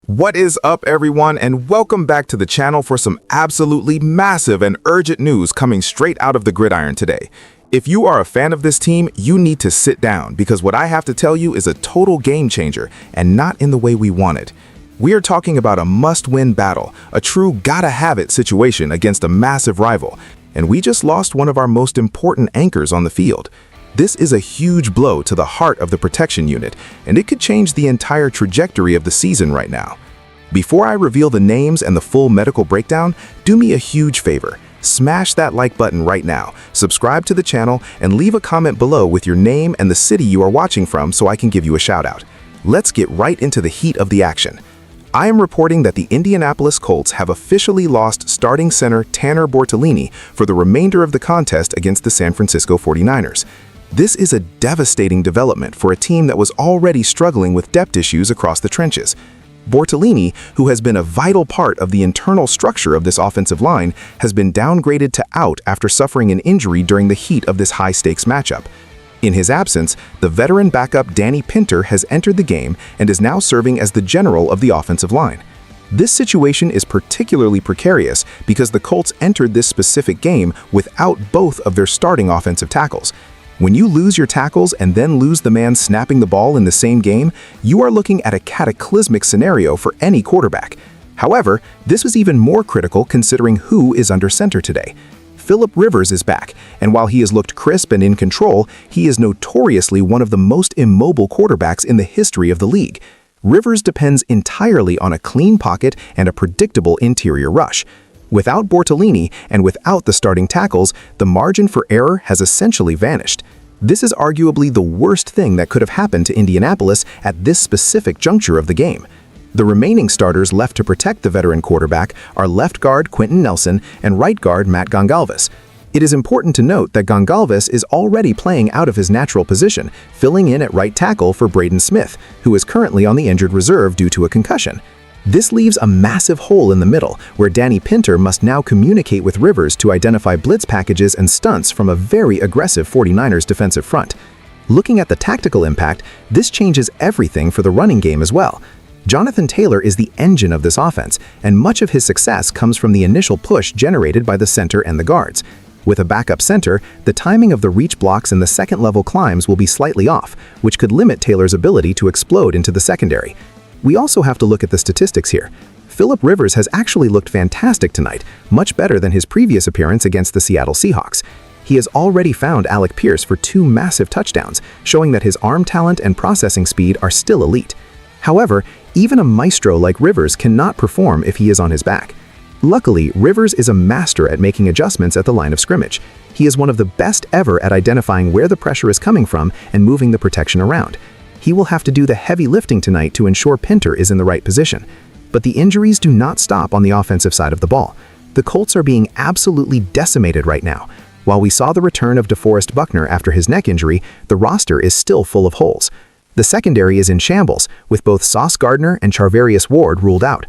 What is up, everyone, and welcome back to the channel for some absolutely massive and urgent news coming straight out of the gridiron today. If you are a fan of this team, you need to sit down because what I have to tell you is a total game changer and not in the way we want it. We are talking about a must-win battle, a true gotta-have-it situation against a massive rival, and we just lost one of our most important anchors on the field. This is a huge blow to the heart of the protection unit, and it could change the entire trajectory of the season right now. Before I reveal the names and the full medical breakdown, do me a huge favor. Smash that like button right now, subscribe to the channel, and leave a comment below with your name and the city you are watching from so I can give you a shout out. Let's get right into the heat of the action. I am reporting that the Indianapolis Colts have officially lost starting center Tanner Bortolini for the remainder of the contest against the San Francisco 49ers. This is a devastating development for a team that was already struggling with depth issues across the trenches. Bortolini, who has been a vital part of the internal structure of this offensive line, has been downgraded to out after suffering an injury during the heat of this high-stakes matchup. In his absence, the veteran backup Danny Pinter has entered the game and is now serving as the general of the offensive line. This situation is particularly precarious because the Colts entered this specific game without both of their starting offensive tackles. When you lose your tackles and then lose the man snapping the ball in the same game, you are looking at a cataclysmic scenario for any quarterback. However, this was even more critical considering who is under center today. Philip Rivers is back, and while he has looked crisp and in control, he is notoriously one of the most immobile quarterbacks in the history of the league. Rivers depends entirely on a clean pocket and a predictable interior rush. Without Bortolini and without the starting tackles, the margin for error has essentially vanished. This is arguably the worst thing that could have happened to Indianapolis at this specific juncture of the game. The remaining starters left to protect the veteran quarterback are left guard Quentin Nelson and right guard Matt Gongalves. It is important to note that Gongalves is already playing out of his natural position, filling in at right tackle for Braden Smith, who is currently on the injured reserve due to a concussion. This leaves a massive hole in the middle, where Danny Pinter must now communicate with Rivers to identify blitz packages and stunts from a very aggressive 49ers defensive front. Looking at the tactical impact, this changes everything for the running game as well. Jonathan Taylor is the engine of this offense, and much of his success comes from the initial push generated by the center and the guards. With a backup center, the timing of the reach blocks and the second-level climbs will be slightly off, which could limit Taylor's ability to explode into the secondary. We also have to look at the statistics here. Philip Rivers has actually looked fantastic tonight, much better than his previous appearance against the Seattle Seahawks. He has already found Alec Pierce for 2 massive touchdowns, showing that his arm talent and processing speed are still elite. However, even a maestro like Rivers cannot perform if he is on his back. Luckily, Rivers is a master at making adjustments at the line of scrimmage. He is one of the best ever at identifying where the pressure is coming from and moving the protection around. He will have to do the heavy lifting tonight to ensure Pinter is in the right position. But the injuries do not stop on the offensive side of the ball. The Colts are being absolutely decimated right now. While we saw the return of DeForest Buckner after his neck injury, the roster is still full of holes. The secondary is in shambles, with both Sauce Gardner and Charvarius Ward ruled out.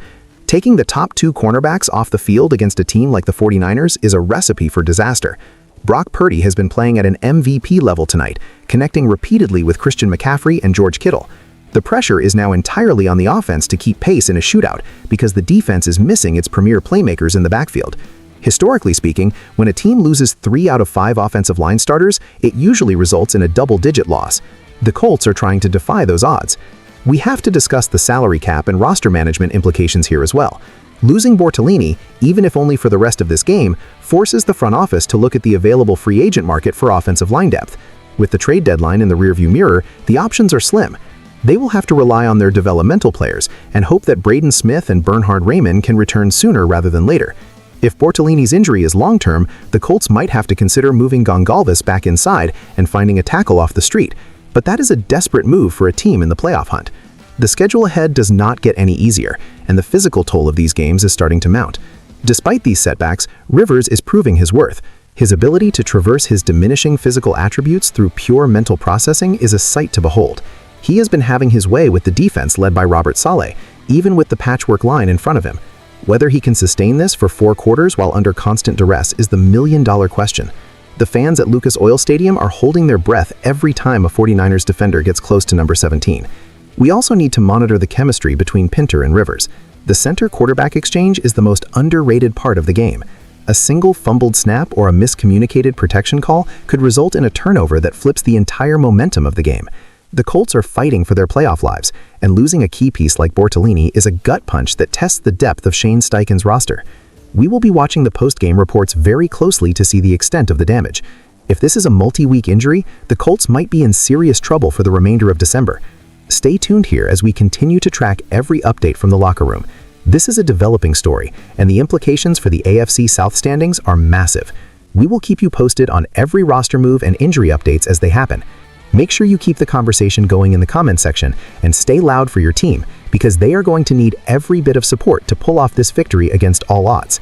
Taking the top 2 cornerbacks off the field against a team like the 49ers is a recipe for disaster. Brock Purdy has been playing at an MVP level tonight, connecting repeatedly with Christian McCaffrey and George Kittle. The pressure is now entirely on the offense to keep pace in a shootout because the defense is missing its premier playmakers in the backfield. Historically speaking, when a team loses 3 out of 5 offensive line starters, it usually results in a double-digit loss. The Colts are trying to defy those odds. We have to discuss the salary cap and roster management implications here as well. Losing Bortolini, even if only for the rest of this game, forces the front office to look at the available free agent market for offensive line depth. With the trade deadline in the rearview mirror, the options are slim. They will have to rely on their developmental players and hope that Braden Smith and Bernhard Raimann can return sooner rather than later. If Bortolini's injury is long-term, the Colts might have to consider moving Gongalves back inside and finding a tackle off the street, but that is a desperate move for a team in the playoff hunt. The schedule ahead does not get any easier, and the physical toll of these games is starting to mount. Despite these setbacks, Rivers is proving his worth. His ability to traverse his diminishing physical attributes through pure mental processing is a sight to behold. He has been having his way with the defense led by Robert Saleh, even with the patchwork line in front of him. Whether he can sustain this for 4 quarters while under constant duress is the million-dollar question. The fans at Lucas Oil Stadium are holding their breath every time a 49ers defender gets close to number 17. We also need to monitor the chemistry between Pinter and Rivers. The center-quarterback exchange is the most underrated part of the game. A single fumbled snap or a miscommunicated protection call could result in a turnover that flips the entire momentum of the game. The Colts are fighting for their playoff lives, and losing a key piece like Bortolini is a gut punch that tests the depth of Shane Steichen's roster. We will be watching the post-game reports very closely to see the extent of the damage. If this is a multi-week injury, the Colts might be in serious trouble for the remainder of December. Stay tuned here as we continue to track every update from the locker room. This is a developing story, and the implications for the AFC South standings are massive. We will keep you posted on every roster move and injury updates as they happen. Make sure you keep the conversation going in the comment section and stay loud for your team, because they are going to need every bit of support to pull off this victory against all odds.